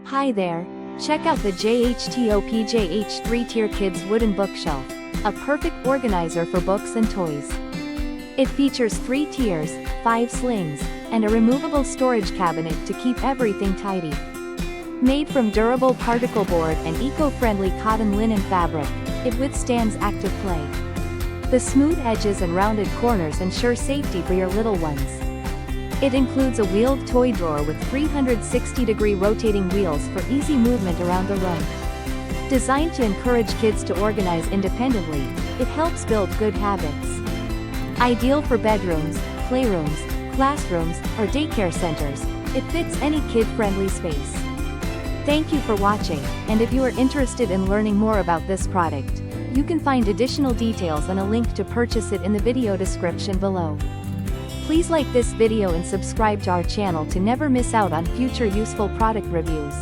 Hi there. Check out the JHTOPJH 3-tier kids wooden bookshelf, a perfect organizer for books and toys. It features 3 tiers, 5 slings, and a removable storage cabinet to keep everything tidy. Made from durable particle board and eco-friendly cotton linen fabric, it withstands active play. The smooth edges and rounded corners ensure safety for your little ones. It includes a wheeled toy drawer with 360-degree rotating wheels for easy movement around the room. Designed to encourage kids to organize independently, it helps build good habits. Ideal for bedrooms, playrooms, classrooms, or daycare centers, it fits any kid-friendly space. Thank you for watching, and if you are interested in learning more about this product, you can find additional details and a link to purchase it in the video description below. Please like this video and subscribe to our channel to never miss out on future useful product reviews.